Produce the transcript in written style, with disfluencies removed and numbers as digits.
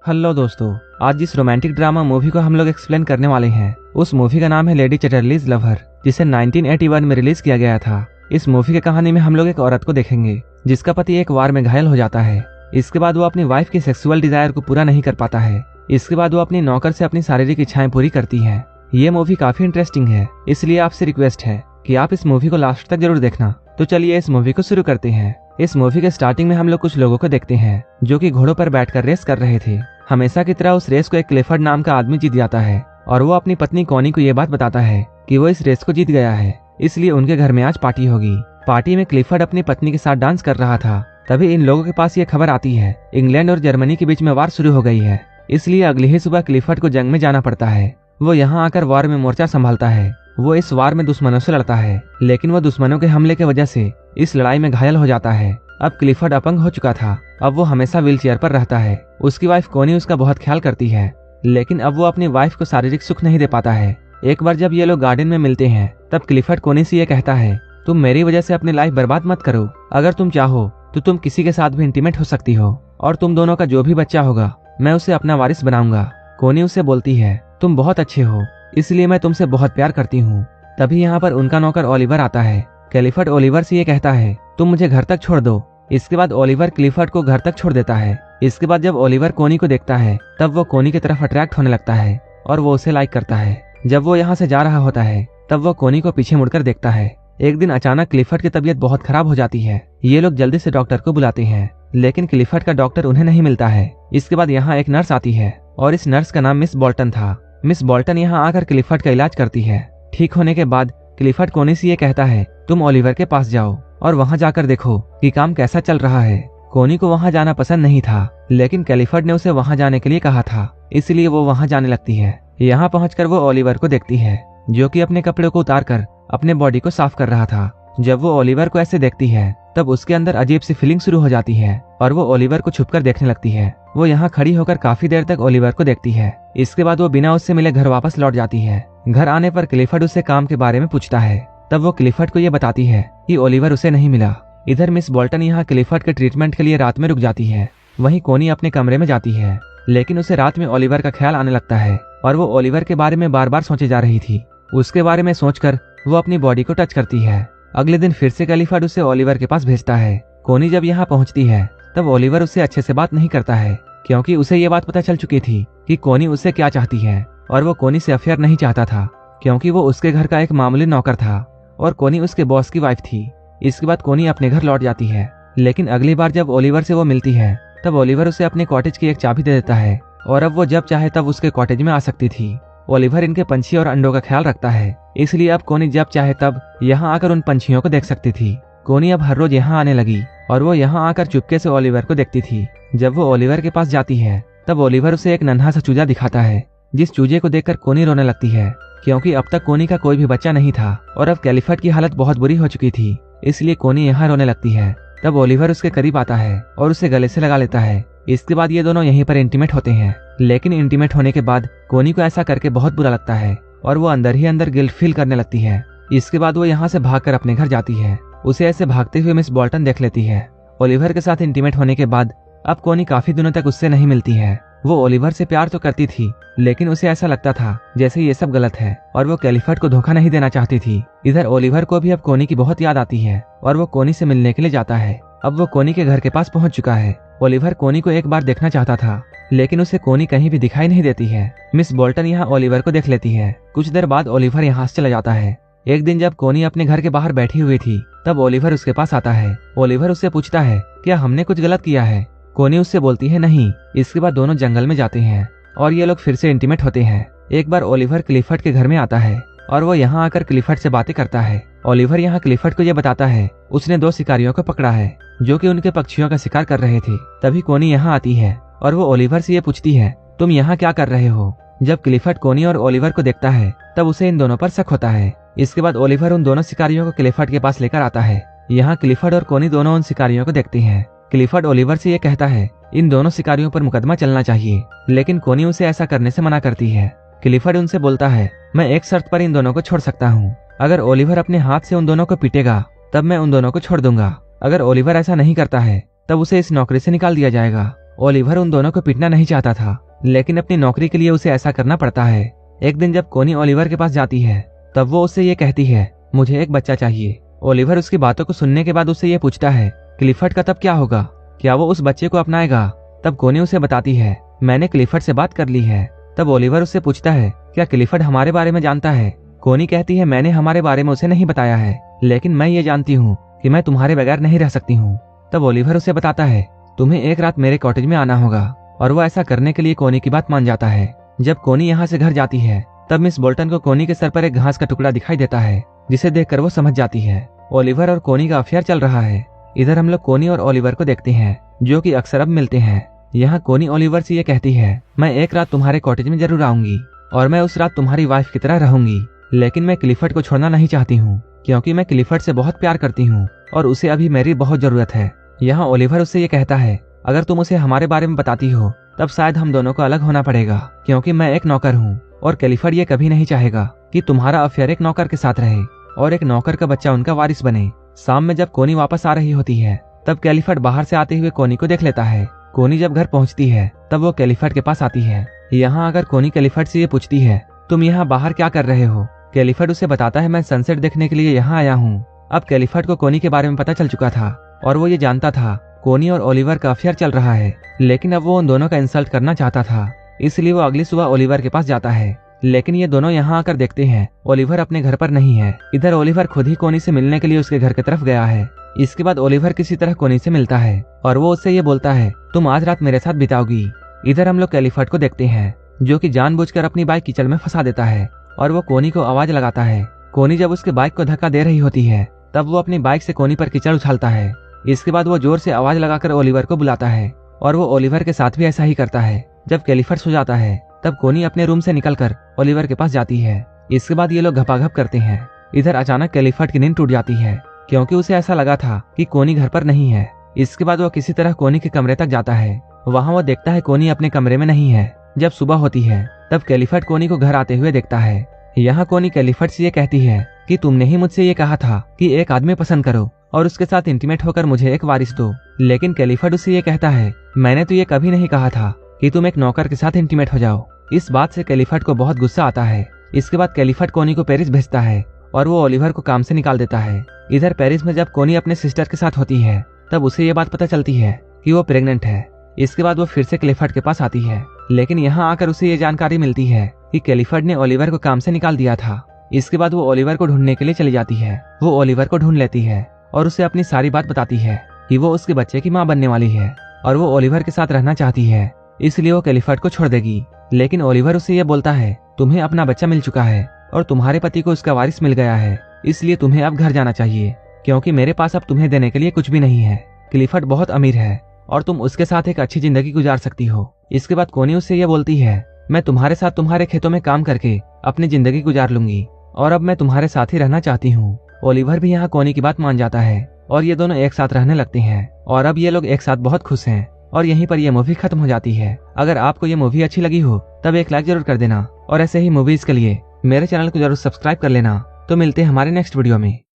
Hello दोस्तों, आज जिस रोमांटिक ड्रामा मूवी को हम लोग एक्सप्लेन करने वाले हैं उस मूवी का नाम है लेडी चैटरलीज लवर, जिसे 1981 में रिलीज किया गया था। इस मूवी की कहानी में हम लोग एक औरत को देखेंगे जिसका पति एक वार में घायल हो जाता है। इसके बाद वो अपनी वाइफ की सेक्सुअल डिजायर को पूरा नहीं कर पाता है। इसके बाद वो अपनी नौकर से अपनी शारीरिक इच्छाएं पूरी करती है। ये मूवी काफी इंटरेस्टिंग है, इसलिए आपसे रिक्वेस्ट है कि आप इस मूवी को लास्ट तक जरूर देखना। तो चलिए इस मूवी को शुरू करते हैं। इस मूवी के स्टार्टिंग में हम लोग कुछ लोगों को देखते हैं जो कि घोड़ों पर बैठकर रेस कर रहे थे। हमेशा की तरह उस रेस को एक क्लिफर्ड नाम का आदमी जीत जाता है और वो अपनी पत्नी कॉनी को ये बात बताता है कि वो इस रेस को जीत गया है, इसलिए उनके घर में आज पार्टी होगी। पार्टी में क्लिफर्ड अपनी पत्नी के साथ डांस कर रहा था। तभी इन लोगों के पास ये खबर आती है इंग्लैंड और जर्मनी के बीच में वार शुरू हो गई है, इसलिए अगली ही सुबह क्लिफर्ड को जंग में जाना पड़ता है। वो यहाँ आकर वार में मोर्चा संभालता है। वो इस वार में दुश्मनों से लड़ता है, लेकिन वो दुश्मनों के हमले की वजह से इस लड़ाई में घायल हो जाता है। अब क्लिफर्ड अपंग हो चुका था। अब वो हमेशा व्हील चेयर पर रहता है। उसकी वाइफ कोनी उसका बहुत ख्याल करती है, लेकिन अब वो अपनी वाइफ को शारीरिक सुख नहीं दे पाता है। एक बार जब ये लोग गार्डन में मिलते हैं तब क्लिफर्ड कोनी से ये कहता है, तुम मेरी वजह से अपनी लाइफ बर्बाद मत करो। अगर तुम चाहो तो तुम किसी के साथ भी इंटीमेट हो सकती हो और तुम दोनों का जो भी बच्चा होगा मैं उसे अपना वारिस बनाऊंगा। कोनी उससे बोलती है, तुम बहुत अच्छे हो, इसलिए मैं तुमसे बहुत प्यार करती हूँ। तभी यहाँ पर उनका नौकर ओलिवर आता है। क्लिफर्ड ओलिवर से ये कहता है, तुम मुझे घर तक छोड़ दो। इसके बाद ओलिवर क्लिफर्ड को घर तक छोड़ देता है। इसके बाद जब ओलिवर कोनी को देखता है तब वो कोनी की तरफ अट्रैक्ट होने लगता है और वो उसे लाइक करता है। जब वो यहाँ से जा रहा होता है तब वो कोनी को पीछे मुड़कर देखता है। एक दिन अचानक क्लिफर्ड की तबीयत बहुत खराब हो जाती है। ये लोग जल्दी से डॉक्टर को बुलाते हैं, लेकिन क्लिफर्ड का डॉक्टर उन्हें नहीं मिलता है। इसके बाद यहाँ एक नर्स आती है और इस नर्स का नाम मिस बोल्टन था। मिस बोल्टन यहाँ आकर क्लिफर्ड का इलाज करती है। ठीक होने के बाद क्लिफर्ड कोनी से ये कहता है, तुम ओलिवर के पास जाओ और वहां जाकर देखो कि काम कैसा चल रहा है। कोनी को वहां जाना पसंद नहीं था, लेकिन क्लिफर्ड ने उसे वहां जाने के लिए कहा था, इसलिए वो वहां जाने लगती है। यहाँ पहुंचकर वो ओलिवर को देखती है जो कि अपने कपड़े को उतारकर अपने बॉडी को साफ कर रहा था। जब वो ओलिवर को ऐसे देखती है तब उसके अंदर अजीब सी फीलिंग शुरू हो जाती है और वो ओलिवर को छुपकर देखने लगती है। वो यहाँ खड़ी होकर काफी देर तक ओलिवर को देखती है। इसके बाद वो बिना उससे मिले घर वापस लौट जाती है। घर आने पर क्लिफर्ड उससे काम के बारे में पूछता है। तब वो क्लिफर्ड को ये बताती है कि ओलिवर उसे नहीं मिला। इधर मिस बोल्टन यहाँ क्लिफर्ड के ट्रीटमेंट के लिए रात में रुक जाती है। वहीं कोनी अपने कमरे में जाती है, लेकिन उसे रात में ओलिवर का ख्याल आने लगता है और वो ओलिवर के बारे में बार बार सोचे जा रही थी। उसके बारे में सोचकर वो अपनी बॉडी को टच करती है। अगले दिन फिर से क्लिफर्ड उसे ओलिवर के पास भेजता है। कोनी जब यहाँ पहुंचती है तब ओलिवर उससे अच्छे से बात नहीं करता है, क्योंकि उसे ये बात पता चल चुकी थी कि कोनी उससे क्या चाहती है और वो कोनी से अफेयर नहीं चाहता था, क्योंकि वो उसके घर का एक मामूली नौकर था और कोनी उसके बॉस की वाइफ थी। इसके बाद कोनी अपने घर लौट जाती है, लेकिन अगली बार जब ओलिवर से वो मिलती है तब ओलिवर उसे अपने कॉटेज की एक चाबी दे देता है और अब वो जब चाहे तब उसके कॉटेज में आ सकती थी। ओलिवर इनके पंछी और अंडों का ख्याल रखता है, इसलिए अब कोनी जब चाहे तब यहाँ आकर उन पंछियों को देख सकती थी। कोनी अब हर रोज यहाँ आने लगी और वो यहाँ आकर चुपके से ओलिवर को देखती थी। जब वो ओलिवर के पास जाती है तब ओलिवर उसे एक नन्हा सा चूजा दिखाता है, जिस चूजे को देखकर कोनी रोने लगती है, क्योंकि अब तक कोनी का कोई भी बच्चा नहीं था और अब क्लिफर्ड की हालत बहुत बुरी हो चुकी थी, इसलिए कोनी यहाँ रोने लगती है। तब ओलिवर उसके करीब आता है और उसे गले से लगा लेता है। इसके बाद ये दोनों यहीं पर इंटीमेट होते हैं, लेकिन इंटीमेट होने के बाद कोनी को ऐसा करके बहुत बुरा लगता है और वो अंदर ही अंदर गिल्ट फील करने लगती है। इसके बाद वो यहाँ से भागकर अपने घर जाती है। उसे ऐसे भागते हुए मिस बोल्टन देख लेती है। ओलिवर के साथ इंटीमेट होने के बाद अब कोनी काफी दिनों तक उससे नहीं मिलती है। वो ओलिवर से प्यार तो करती थी, लेकिन उसे ऐसा लगता था जैसे ये सब गलत है और वो क्लिफर्ड को धोखा नहीं देना चाहती थी। इधर ओलिवर को भी अब कोनी की बहुत याद आती है और वो कोनी से मिलने के लिए जाता है। अब वो कोनी के घर के पास पहुंच चुका है। ओलिवर कोनी को एक बार देखना चाहता था, लेकिन उसे कोनी कहीं भी दिखाई नहीं देती है। मिस बोल्टन यहाँ ओलिवर को देख लेती है। कुछ देर बाद ओलिवर यहाँ से चला जाता है। एक दिन जब कोनी अपने घर के बाहर बैठी हुई थी तब ओलिवर उसके पास आता है। ओलिवर उससे पूछता है, क्या हमने कुछ गलत किया है? कोनी उससे बोलती है, नहीं। इसके बाद दोनों जंगल में जाते हैं और ये लोग फिर से इंटीमेट होते हैं। एक बार ओलिवर क्लिफर्ड के घर में आता है और वो यहाँ आकर क्लिफर्ड से बातें करता है। ओलिवर यहाँ क्लिफर्ड को ये बताता है उसने 2 शिकारियों को पकड़ा है जो कि उनके पक्षियों का शिकार कर रहे थे। तभी कोनी यहाँ आती है और वो ओलिवर से ये पूछती है, तुम यहाँ क्या कर रहे हो? जब क्लिफर्ड कोनी और ओलिवर को देखता है तब उसे इन दोनों पर शक होता है। इसके बाद ओलिवर उन दोनों शिकारियों को क्लिफर्ड के पास लेकर आता है। यहाँ क्लिफर्ड और कोनी दोनों उन शिकारियों को देखते हैं। क्लिफर्ड ओलिवर से ये कहता है इन दोनों शिकारियों पर मुकदमा चलना चाहिए, लेकिन कोनी उसे ऐसा करने से मना करती है। क्लिफर्ड उनसे बोलता है, मैं एक शर्त पर इन दोनों को छोड़ सकता हूँ। अगर ओलिवर अपने हाथ से उन दोनों को पीटेगा तब मैं उन दोनों को छोड़ दूंगा। अगर ओलिवर ऐसा नहीं करता है तब उसे इस नौकरी से निकाल दिया जाएगा। ओलिवर उन दोनों को पीटना नहीं चाहता था, लेकिन अपनी नौकरी के लिए उसे ऐसा करना पड़ता है। एक दिन जब कोनी ओलिवर के पास जाती है तब वो उससे ये कहती है, मुझे एक बच्चा चाहिए। ओलिवर उसकी बातों को सुनने के बाद उससे ये पूछता है, क्लिफर्ड का तब क्या होगा, क्या वो उस बच्चे को अपनाएगा? तब कोनी उसे बताती है, मैंने क्लिफर्ड से बात कर ली है। तब ओलिवर उससे पूछता है, क्या क्लिफर्ड हमारे बारे में जानता है? कोनी कहती है, मैंने हमारे बारे में उसे नहीं बताया है, लेकिन मैं ये जानती हूँ कि मैं तुम्हारे बगैर नहीं रह सकती हूँ। तब ओलिवर उसे बताता है, तुम्हें एक रात मेरे कॉटेज में आना होगा, और वो ऐसा करने के लिए कोनी की बात मान जाता है। जब कोनी यहाँ से घर जाती है तब मिस बोल्टन को कोनी के सर पर एक घास का टुकड़ा दिखाई देता है, जिसे देखकर वो समझ जाती है ओलिवर और कोनी का अफेयर चल रहा है। इधर हम लोग कोनी और ओलिवर को देखते हैं, जो कि अक्सर अब मिलते हैं। यहाँ कोनी ओलिवर से ये कहती है, मैं एक रात तुम्हारे कॉटेज में जरूर आऊंगी और मैं उस रात तुम्हारी वाइफ की तरह रहूंगी, लेकिन मैं क्लिफर्ड को छोड़ना नहीं चाहती हूँ, क्योंकि मैं क्लिफर्ड से बहुत प्यार करती हूँ और उसे अभी मेरी बहुत जरूरत है। यहाँ ओलिवर उससे ये कहता है, अगर तुम उसे हमारे बारे में बताती हो तब शायद हम दोनों को अलग होना पड़ेगा, क्योंकि मैं एक नौकर हूँ और क्लिफर्ड ये कभी नहीं चाहेगा कि तुम्हारा अफेयर एक नौकर के साथ रहे और एक नौकर का बच्चा उनका वारिस बने। शाम में जब कोनी वापस आ रही होती है तब क्लिफर्ड बाहर से आते हुए कोनी को देख लेता है। कोनी जब घर पहुंचती है तब वो क्लिफर्ड के पास आती है। यहाँ अगर कोनी क्लिफर्ड से ये पूछती है, तुम यहाँ बाहर क्या कर रहे हो? क्लिफर्ड उसे बताता है, मैं सनसेट देखने के लिए यहाँ आया हूँ। अब क्लिफर्ड को कोनी के बारे में पता चल चुका था और वो ये जानता था कोनी और ओलिवर का अफेयर चल रहा है, लेकिन अब वो उन दोनों का इंसल्ट करना चाहता था, इसलिए वो अगली सुबह ओलिवर के पास जाता है। लेकिन ये दोनों यहाँ आकर देखते हैं ओलिवर अपने घर पर नहीं है। इधर ओलिवर खुद ही कोनी से मिलने के लिए उसके घर की तरफ गया है। इसके बाद ओलिवर किसी तरह कोनी से मिलता है और वो उससे ये बोलता है, तुम आज रात मेरे साथ बिताओगी। इधर हम लोग क्लिफर्ड को देखते हैं, जो कि जानबूझकर अपनी बाइक कीचड़ में फंसा देता है और वो कोनी को आवाज लगाता है। कोनी जब उसके बाइक को धक्का दे रही होती है तब वो अपनी बाइक से कोनी पर कीचड़ उछालता है। इसके बाद वो जोर से आवाज लगाकर ओलिवर को बुलाता है और वो ओलिवर के साथ भी ऐसा ही करता है। जब क्लिफर्ड सो जाता है तब कोनी अपने रूम से निकलकर ओलिवर के पास जाती है। इसके बाद ये लोग घपाघप करते हैं। इधर अचानक क्लिफर्ड की नींद टूट जाती है, क्योंकि उसे ऐसा लगा था कि कोनी घर पर नहीं है। इसके बाद वो किसी तरह कोनी के कमरे तक जाता है। वहाँ वो देखता है कोनी अपने कमरे में नहीं है। जब सुबह होती है तब क्लिफर्ड कोनी को घर आते हुए देखता है। यहाँ कोनी क्लिफर्ड से ये कहती है कि तुमने ही मुझसे ये कहा था कि एक आदमी पसंद करो और उसके साथ इंटीमेट होकर मुझे एक वारिस दो, लेकिन क्लिफर्ड उससे ये कहता है, मैंने तो ये कभी नहीं कहा था कि तुम एक नौकर के साथ इंटीमेट हो जाओ। इस बात से क्लिफर्ड को बहुत गुस्सा आता है। इसके बाद क्लिफर्ड कोनी को पेरिस भेजता है और वो ओलिवर को काम से निकाल देता है। इधर पेरिस में जब कोनी अपने सिस्टर के साथ होती है तब उसे ये बात पता चलती है कि वो प्रेग्नेंट है। इसके बाद वो फिर से क्लिफर्ड के पास आती है, लेकिन यहाँ आकर उसे ये जानकारी मिलती है कि क्लिफर्ड ने ओलिवर को काम से निकाल दिया था। इसके बाद वो ओलिवर को ढूंढने के लिए चली जाती है। वो ओलिवर को ढूंढ लेती है और उसे अपनी सारी बात बताती है कि वो उसके बच्चे की माँ बनने वाली है और वो ओलिवर के साथ रहना चाहती है, इसलिए वो क्लिफर्ड को छोड़ देगी। लेकिन ओलिवर उससे ये बोलता है, तुम्हें अपना बच्चा मिल चुका है और तुम्हारे पति को उसका वारिस मिल गया है, इसलिए तुम्हें अब घर जाना चाहिए, क्योंकि मेरे पास अब तुम्हें देने के लिए कुछ भी नहीं है। क्लिफर्ड बहुत अमीर है और तुम उसके साथ एक अच्छी जिंदगी गुजार सकती हो। इसके बाद कोनी उससे ये बोलती है, मैं तुम्हारे साथ तुम्हारे खेतों में काम करके अपनी जिंदगी गुजार लूंगी और अब मैं तुम्हारे साथ ही रहना चाहती हूँ। ओलिवर भी यहाँ कोनी की बात मान जाता है और ये दोनों एक साथ रहने लगते हैं और अब ये लोग एक साथ बहुत खुश हैं और यहीं पर ये मूवी खत्म हो जाती है। अगर आपको ये मूवी अच्छी लगी हो तब एक लाइक जरूर कर देना और ऐसे ही मूवीज के लिए मेरे चैनल को जरूर सब्सक्राइब कर लेना। तो मिलते हैं हमारे नेक्स्ट वीडियो में।